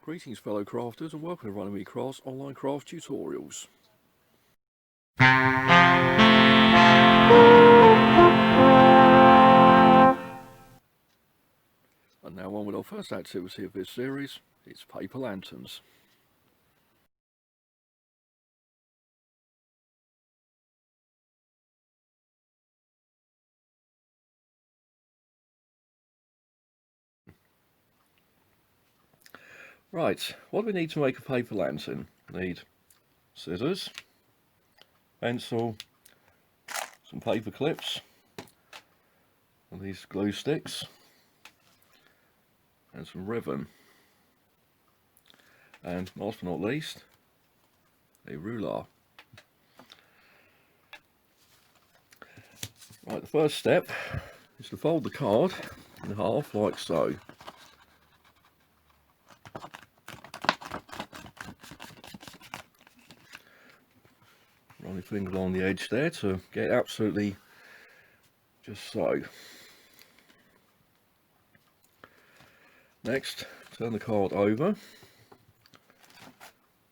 Greetings fellow crafters and welcome to Runnymede Crafts online craft tutorials. And now on with our first activity of this series, it's paper lanterns. Right, what do we need to make a paper lantern? We need scissors, pencil, some paper clips, and these glue sticks, and some ribbon. And last but not least, a ruler. Right, the first step is to fold the card in half like so. Run your finger along the edge there to get absolutely just so. Next, turn the card over,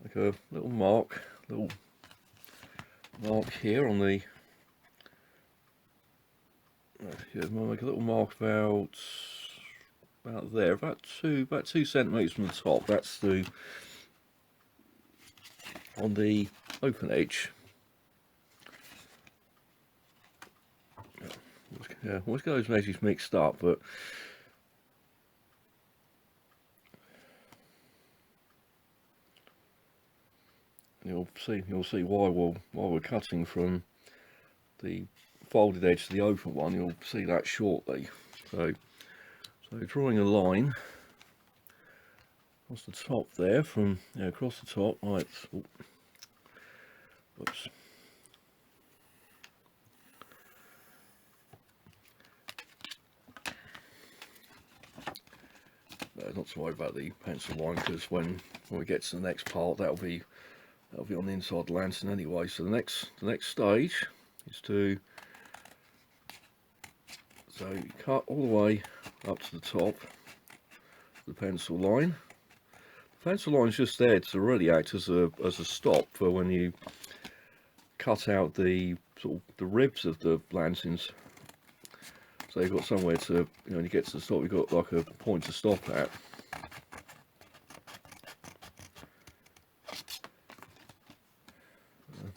make a little mark here on the. Make a little mark about there, about 2 centimeters from the top. That's on the open edge. Yeah, always get those measures mixed up, but you'll see why we're cutting from the folded edge to the open one. You'll see that shortly. So drawing a line across the top there, from across the top, right. Whoops. Not to worry about the pencil line, because when we get to the next part, that'll be on the inside of the lantern anyway. So the next stage is to cut all the way up to the top of the pencil line. The pencil line is just there to really act as a stop for when you cut out the the ribs of the lanterns. So you've got somewhere to, when you get to the stop, you've got like a point to stop at.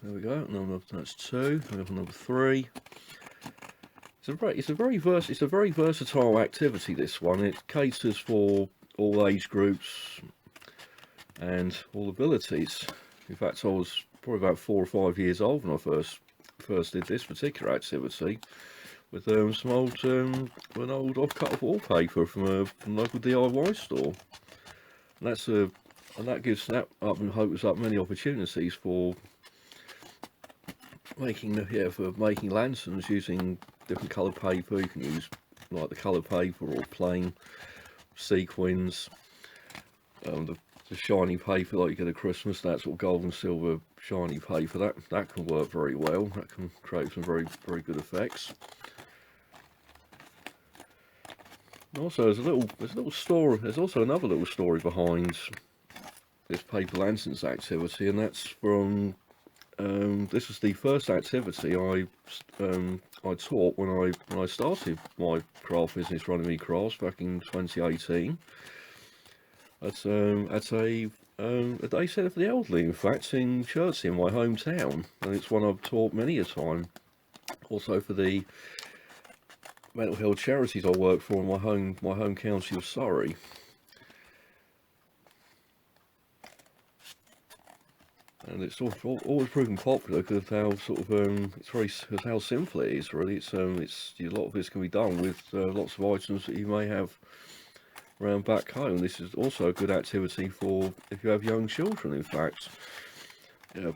There we go. That's 2. Number 3. It's a very versatile activity, this one. It caters for all age groups and all abilities. In fact, I was probably about 4 or 5 years old when I first did this particular activity, with some old off-cut wallpaper from a local DIY store. And that opens up many opportunities for making lanterns using different coloured paper. You can use like the coloured paper or plain sequins, the shiny paper like you get at Christmas, that sort of gold and silver shiny paper. That can work very well. That can create some very good effects. And also, there's a little story. There's also another little story behind this paper lanterns activity, and that's from. This was the first activity I taught when I started my craft business, Runnymede Crafts, back in 2018. At a day centre for the elderly, in fact, in Chertsey, in my hometown, and it's one I've taught many a time. Also for the mental health charities I work for in my home county of Surrey. And it's always proven popular because how how simple it is. Really, a lot of this can be done with lots of items that you may have around back home. This is also a good activity for if you have young children. In fact, you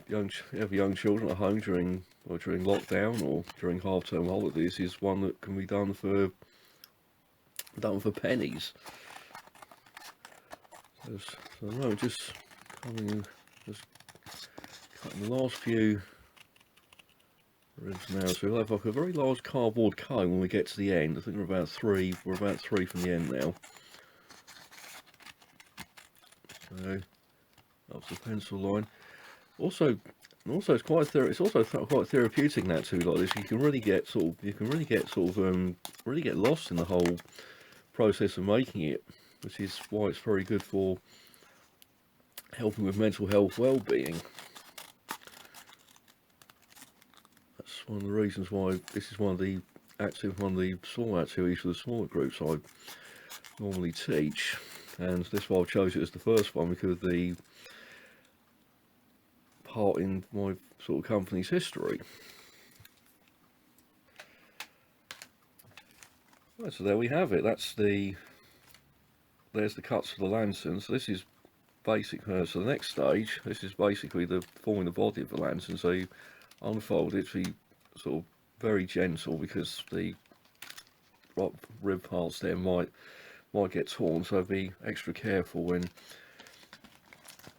have young children at home during lockdown or during half-term holidays, is one that can be done for pennies. So no, just cutting the last few ribs now. So we'll have like a very large cardboard cone when we get to the end. I think we're about 3 from the end now. So that's the pencil line. Also it's quite quite therapeutic that too, like this. You can really get really get lost in the whole process of making it, which is why it's very good for helping with mental health well-being. That's one of the reasons why this is one of the small activities for the smaller groups I normally teach, and this is why I chose it as the first one, because of the part in my sort of company's history. Right, so there we have it. There's the cuts for the lantern. So this is basic. So the next stage, this is basically the forming the body of the lantern. So you unfold it to be sort of very gentle, because the rib parts there might get torn. So be extra careful when.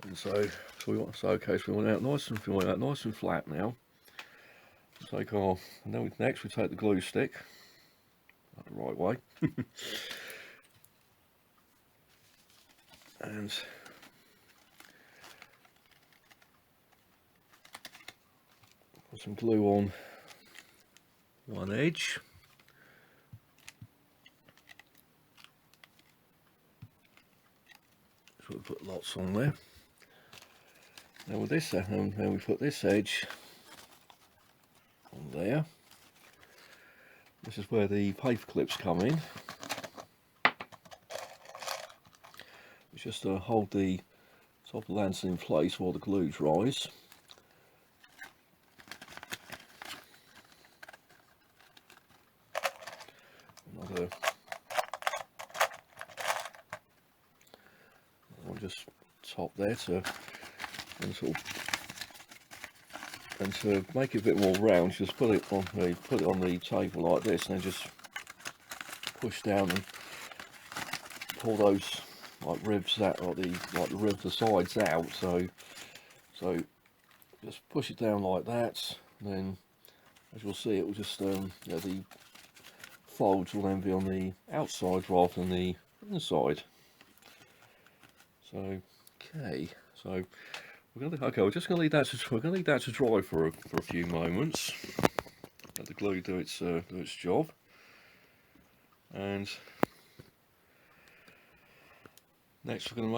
And so we want out nice and flat now. Take off, and then next we take the glue stick the right way. And put some glue on one edge. So we put lots on there. Now with this, then we put this edge on there. This is where the paper clips come in. It's just to hold the top of the lantern in place while the glue dries. Another one just top there and to make it a bit more round, just put it on the table like this, and then just push down and pull those ribs out, the sides out. So just push it down like that. And then, as you'll see, it will just the folds will then be on the outside rather than the inside. So so we're just going to leave that to dry for a few moments. Let the glue do its job, and next we're going to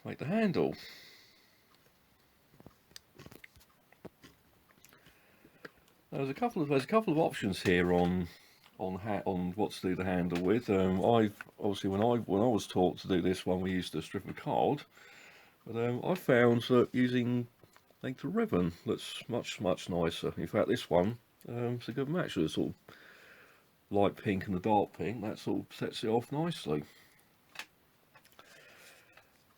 make the handle. There's a couple of options here on what to do the handle with. I've obviously when I was taught to do this one, we used a strip of card. But I found that using length of ribbon looks much nicer. In fact, this one it's a good match with the sort of light pink and the dark pink. That sort of sets it off nicely.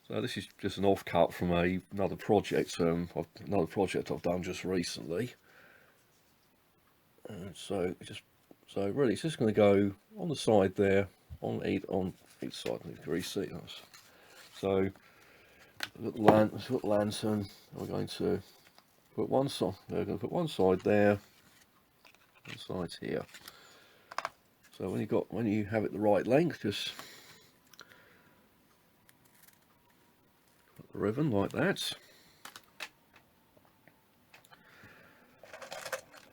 So this is just an offcut from another project I've done just recently. And so really it's just going to go on the side there, on each side. So we've got the lantern. We're going to put one side. We're going to put one side there, one side here. So when you have it the right length, just put the ribbon like that.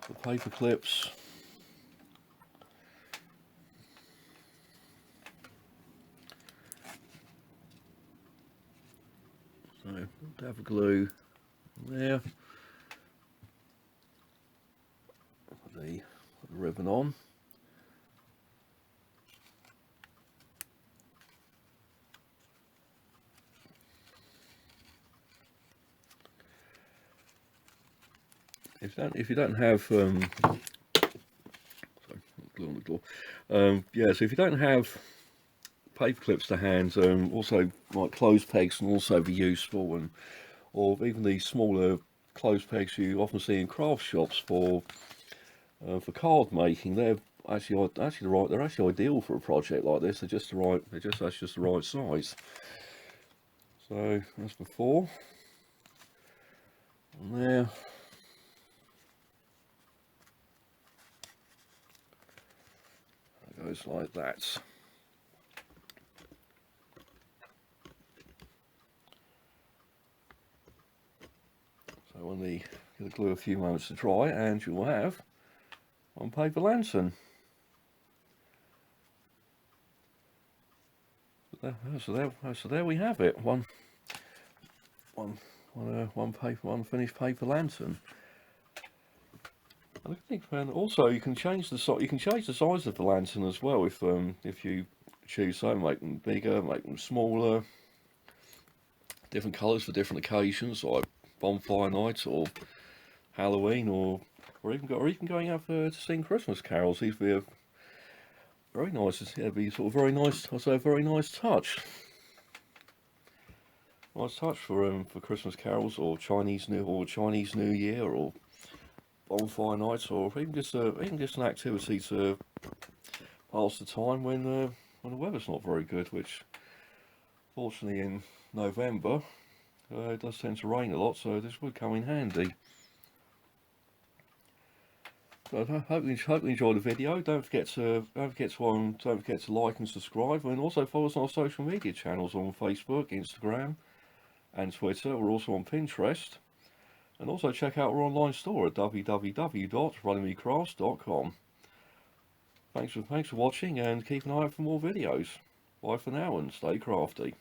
The paper clips. So dab of glue there. Put the ribbon on. If you don't have sorry, glue on the door. Yeah, so if you don't have paper clips to hand, also like clothes pegs can also be useful, or even the smaller clothes pegs you often see in craft shops for card making. They're actually ideal for a project like this. They're just the right size. So that's before. And there. It goes like that. When the glue a few moments to dry, and you will have one paper lantern. So there we have it. One finished paper lantern. And also you can change the size of the lantern as well if you choose so. Make them bigger, make them smaller, different colours for different occasions, like bonfire night or Halloween, or even going out to sing Christmas carols. These would be a very nice. It'd be sort of very nice. Also a very nice touch. Nice touch for Christmas carols or Chinese New Year or bonfire nights, or even just an activity to pass the time when the weather's not very good. Which, fortunately, in November it does tend to rain a lot, so this would come in handy. So I hope you enjoyed the video. Don't forget to like and subscribe, and also follow us on our social media channels on Facebook, Instagram, and Twitter. We're also on Pinterest, and also check out our online store at www.runnymedecrafts.com. Thanks for watching, and keep an eye out for more videos. Bye for now, and stay crafty.